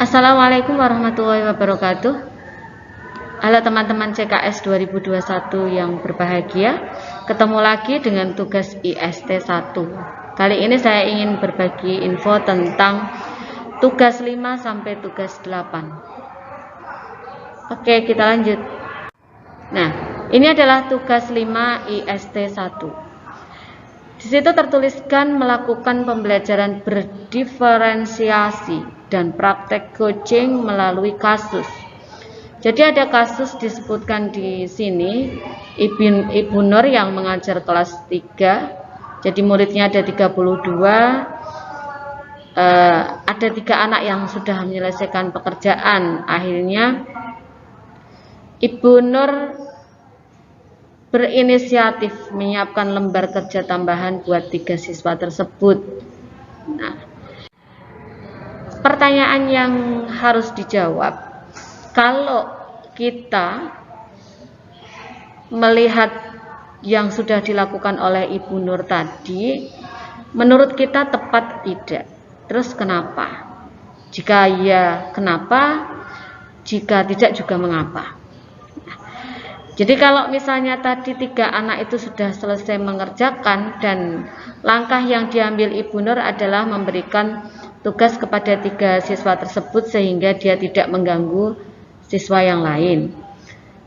Assalamualaikum warahmatullahi wabarakatuh. Halo teman-teman CKS 2021 yang berbahagia. Ketemu lagi dengan tugas IST 1. Kali ini saya ingin berbagi info tentang tugas 5 sampai tugas 8. Oke, kita lanjut. Nah, ini adalah tugas 5 IST 1. Di situ tertuliskan melakukan pembelajaran berdiferensiasi dan praktek coaching melalui kasus. Jadi ada kasus disebutkan di sini, Ibu Nur yang mengajar kelas 3. Jadi muridnya ada 32. Ada 3 anak yang sudah menyelesaikan pekerjaan. Akhirnya Ibu Nur berinisiatif menyiapkan lembar kerja tambahan buat 3 siswa tersebut. Nah, pertanyaan yang harus dijawab, kalau kita melihat yang sudah dilakukan oleh Ibu Nur tadi, menurut kita tepat tidak? Terus kenapa? Jika ya, kenapa? Jika tidak juga mengapa? Jadi kalau misalnya tadi 3 anak itu sudah selesai mengerjakan dan langkah yang diambil Ibu Nur adalah memberikan tugas kepada 3 siswa tersebut sehingga dia tidak mengganggu siswa yang lain.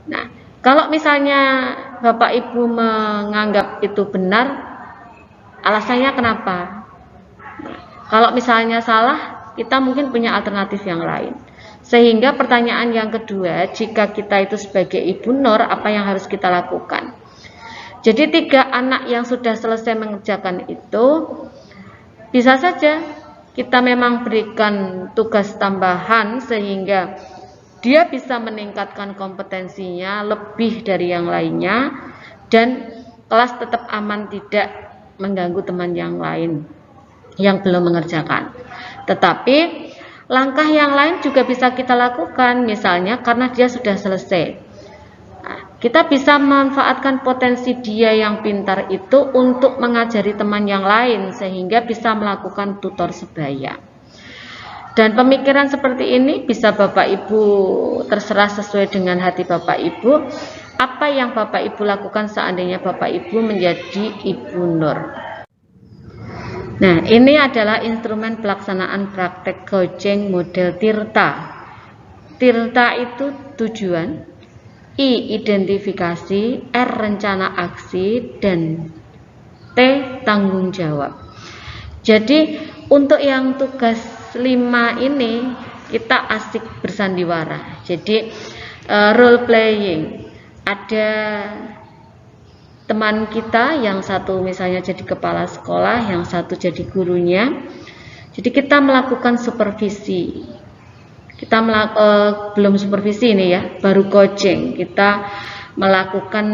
Nah, kalau misalnya Bapak Ibu menganggap itu benar, alasannya kenapa? Nah, kalau misalnya salah, kita mungkin punya alternatif yang lain. Sehingga pertanyaan yang kedua, jika kita itu sebagai Ibu Nur, apa yang harus kita lakukan? Jadi 3 anak yang sudah selesai mengerjakan itu, bisa saja kita memang berikan tugas tambahan sehingga dia bisa meningkatkan kompetensinya lebih dari yang lainnya dan kelas tetap aman, tidak mengganggu teman yang lain yang belum mengerjakan. Tetapi langkah yang lain juga bisa kita lakukan, misalnya karena dia sudah selesai. Nah, kita bisa memanfaatkan potensi dia yang pintar itu untuk mengajari teman yang lain sehingga bisa melakukan tutor sebaya. Dan pemikiran seperti ini bisa Bapak Ibu terserah sesuai dengan hati Bapak Ibu. Apa yang Bapak Ibu lakukan seandainya Bapak Ibu menjadi Ibu Nur. Nah, ini adalah instrumen pelaksanaan praktek coaching model TIRTA. TIRTA itu tujuan, I identifikasi, R rencana aksi, dan T tanggung jawab. Jadi untuk yang tugas 5 ini kita asik bersandiwara. Jadi role playing. Ada teman kita yang satu misalnya jadi kepala sekolah, yang satu jadi gurunya. Jadi kita melakukan supervisi. Kita belum supervisi ini ya, baru coaching. Kita melakukan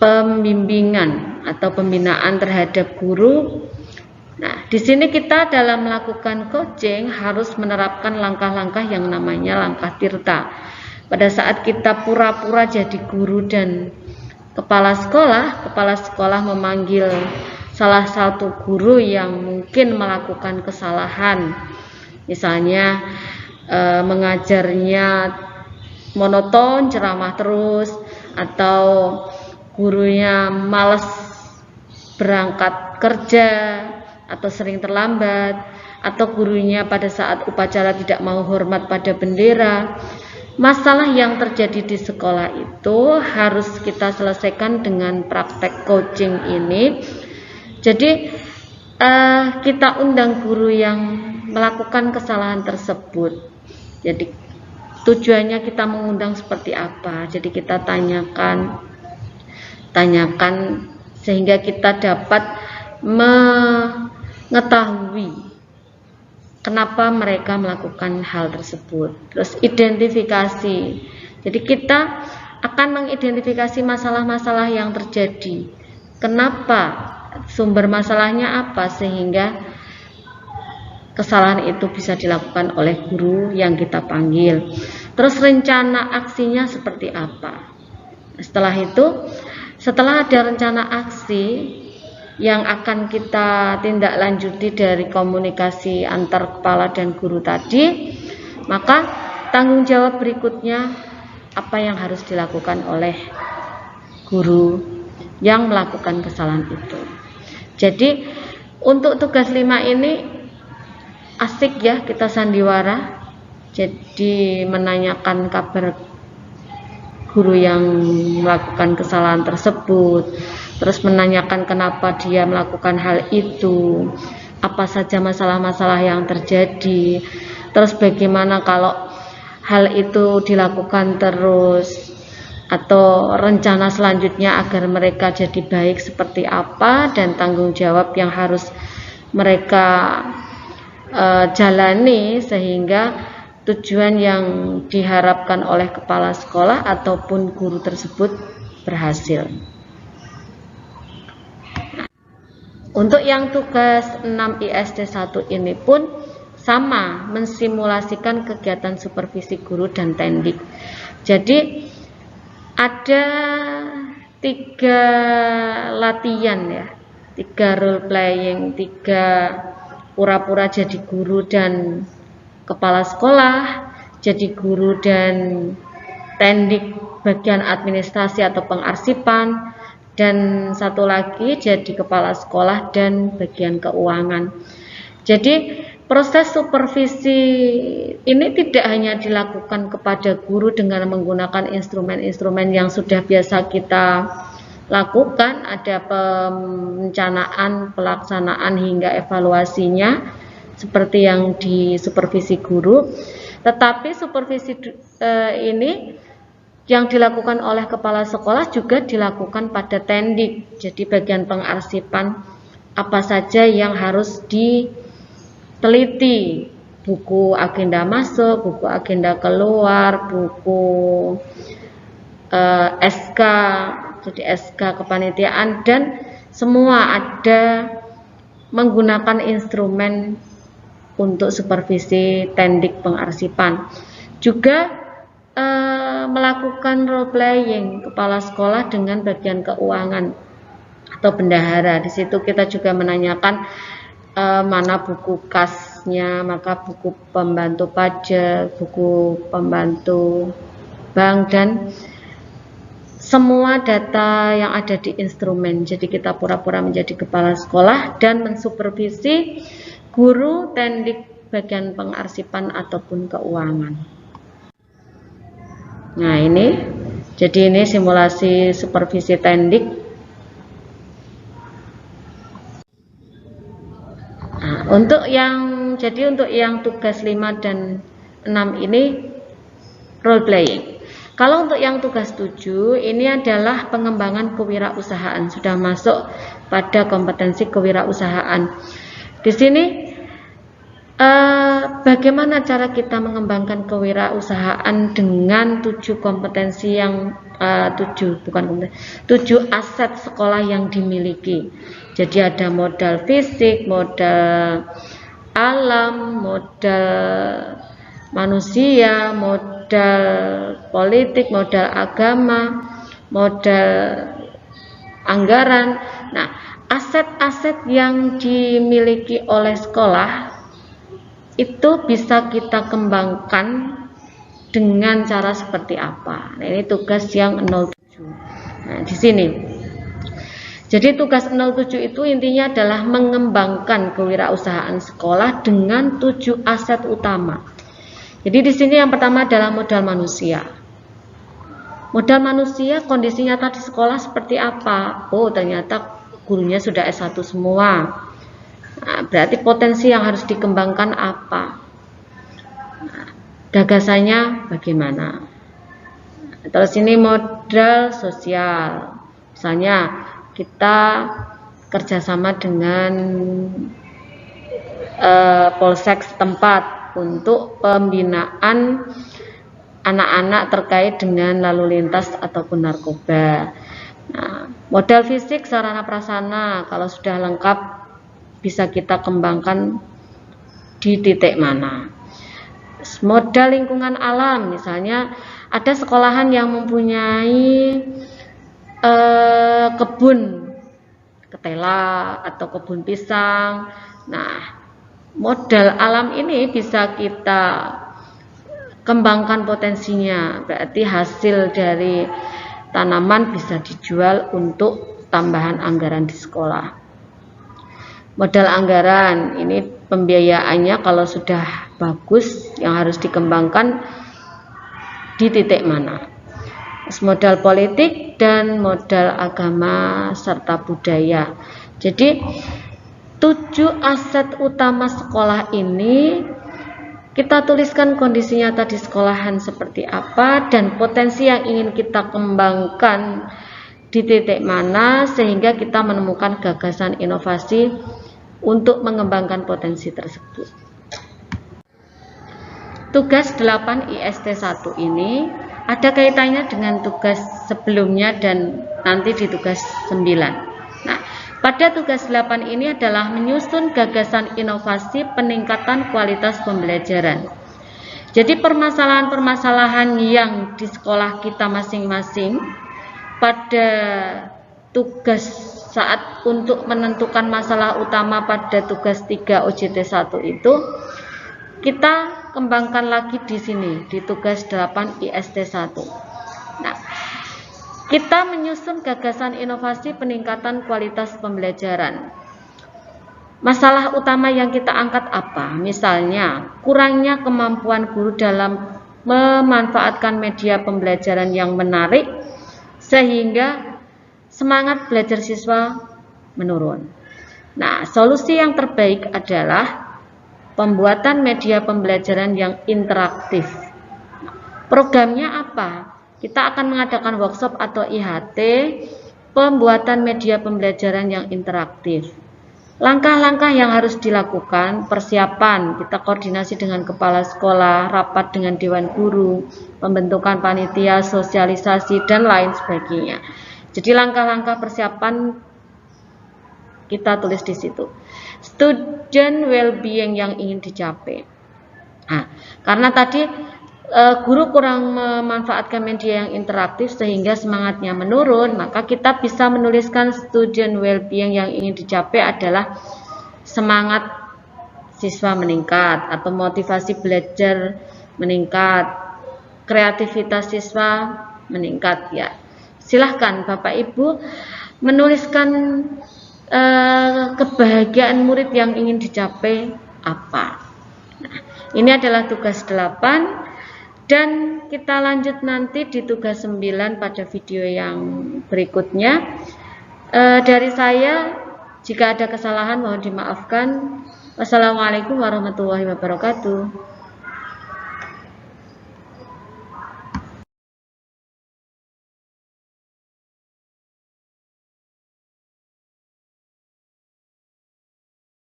pembimbingan atau pembinaan terhadap guru. Nah, di sini kita dalam melakukan coaching harus menerapkan langkah-langkah yang namanya langkah TIRTA. Pada saat kita pura-pura jadi guru dan kepala sekolah memanggil salah satu guru yang mungkin melakukan kesalahan, misalnya mengajarnya monoton, ceramah terus, atau gurunya malas berangkat kerja atau sering terlambat, atau gurunya pada saat upacara tidak mau hormat pada bendera. Masalah yang terjadi di sekolah itu harus kita selesaikan dengan praktek coaching ini. Jadi kita undang guru yang melakukan kesalahan tersebut. Jadi tujuannya kita mengundang seperti apa? Jadi kita tanyakan sehingga kita dapat mengetahui kenapa mereka melakukan hal tersebut. Terus identifikasi. Jadi kita akan mengidentifikasi masalah-masalah yang terjadi. Kenapa? Sumber masalahnya apa sehingga kesalahan itu bisa dilakukan oleh guru yang kita panggil. Terus rencana aksinya seperti apa? Setelah itu, setelah ada rencana aksi, yang akan kita tindak lanjuti dari komunikasi antar kepala dan guru tadi, maka tanggung jawab berikutnya apa yang harus dilakukan oleh guru yang melakukan kesalahan itu. Jadi untuk tugas 5 ini asik ya kita sandiwara. Jadi menanyakan kabar guru yang melakukan kesalahan tersebut, terus menanyakan kenapa dia melakukan hal itu, apa saja masalah-masalah yang terjadi, terus bagaimana kalau hal itu dilakukan terus, atau rencana selanjutnya agar mereka jadi baik seperti apa, dan tanggung jawab yang harus mereka jalani sehingga tujuan yang diharapkan oleh kepala sekolah ataupun guru tersebut berhasil. Untuk yang tugas 6 ISD 1 ini pun sama, mensimulasikan kegiatan supervisi guru dan tendik. Jadi ada 3 latihan ya, 3 role playing, 3 pura-pura jadi guru dan kepala sekolah, jadi guru dan tendik bagian administrasi atau pengarsipan, dan satu lagi jadi kepala sekolah dan bagian keuangan. Jadi proses supervisi ini tidak hanya dilakukan kepada guru dengan menggunakan instrumen-instrumen yang sudah biasa kita lakukan, ada perencanaan, pelaksanaan hingga evaluasinya seperti yang di supervisi guru, tetapi supervisi ini yang dilakukan oleh kepala sekolah juga dilakukan pada tendik. Jadi bagian pengarsipan apa saja yang harus diteliti, buku agenda masuk, buku agenda keluar, buku SK, jadi SK kepanitiaan, dan semua ada menggunakan instrumen untuk supervisi tendik pengarsipan. Juga melakukan role playing kepala sekolah dengan bagian keuangan atau bendahara. Di situ kita juga menanyakan mana buku kasnya, maka buku pembantu pajak, buku pembantu bank, dan semua data yang ada di instrumen. Jadi kita pura-pura menjadi kepala sekolah dan mensupervisi guru, tendik bagian pengarsipan ataupun keuangan. Nah ini, jadi ini simulasi supervisi tendik. Nah, untuk yang tugas 5 dan 6 ini role playing. Kalau untuk yang tugas 7 ini adalah pengembangan kewirausahaan, sudah masuk pada kompetensi kewirausahaan. Di sini bagaimana cara kita mengembangkan kewirausahaan dengan 7 kompetensi yang 7 aset sekolah yang dimiliki. Jadi ada modal fisik, modal alam, modal manusia, modal politik, modal agama, modal anggaran. Nah, aset-aset yang dimiliki oleh sekolah itu bisa kita kembangkan dengan cara seperti apa. Nah, ini tugas yang 07. Nah, di sini. Jadi tugas 07 itu intinya adalah mengembangkan kewirausahaan sekolah dengan 7 aset utama. Jadi di sini yang pertama adalah modal manusia. Modal manusia, kondisi nyata di sekolah seperti apa? Oh, ternyata gurunya sudah S1 semua. Nah, berarti potensi yang harus dikembangkan apa? Nah, gagasannya bagaimana? Terus ini modal sosial. Misalnya kita kerjasama dengan polsek setempat untuk pembinaan anak-anak terkait dengan lalu lintas ataupun narkoba. Nah, modal fisik, sarana prasarana kalau sudah lengkap bisa kita kembangkan di titik mana. Modal lingkungan alam, misalnya ada sekolahan yang mempunyai kebun ketela atau kebun pisang. Nah, modal alam ini bisa kita kembangkan potensinya, berarti hasil dari tanaman bisa dijual untuk tambahan anggaran di sekolah. Modal anggaran ini pembiayaannya kalau sudah bagus yang harus dikembangkan di titik mana. Modal politik dan modal agama serta budaya. Jadi 7 aset utama sekolah ini kita tuliskan kondisi nyata di sekolahan seperti apa dan potensi yang ingin kita kembangkan di titik mana sehingga kita menemukan gagasan inovasi untuk mengembangkan potensi tersebut. Tugas 8 IST1 ini ada kaitannya dengan tugas sebelumnya dan nanti di tugas 9. Nah, pada tugas 8 ini adalah menyusun gagasan inovasi peningkatan kualitas pembelajaran. Jadi permasalahan-permasalahan yang di sekolah kita masing-masing pada tugas saat untuk menentukan masalah utama pada tugas 3 OJT1 itu kita kembangkan lagi di sini di tugas 8 IST1. Nah, kita menyusun gagasan inovasi peningkatan kualitas pembelajaran. Masalah utama yang kita angkat apa? Misalnya, kurangnya kemampuan guru dalam memanfaatkan media pembelajaran yang menarik sehingga semangat belajar siswa menurun. Nah, solusi yang terbaik adalah pembuatan media pembelajaran yang interaktif. Programnya apa? Kita akan mengadakan workshop atau IHT pembuatan media pembelajaran yang interaktif. Langkah-langkah yang harus dilakukan, persiapan, kita koordinasi dengan kepala sekolah, rapat dengan dewan guru, pembentukan panitia, sosialisasi, dan lain sebagainya. Jadi langkah-langkah persiapan kita tulis di situ. Student well-being yang ingin dicapai. Nah, karena tadi guru kurang memanfaatkan media yang interaktif sehingga semangatnya menurun, maka kita bisa menuliskan student well-being yang ingin dicapai adalah semangat siswa meningkat atau motivasi belajar meningkat, kreativitas siswa meningkat ya. Silahkan Bapak Ibu menuliskan kebahagiaan murid yang ingin dicapai apa. Nah, ini adalah tugas 8. Dan kita lanjut nanti di tugas 9 pada video yang berikutnya. Dari saya, jika ada kesalahan mohon dimaafkan. Wassalamualaikum warahmatullahi wabarakatuh.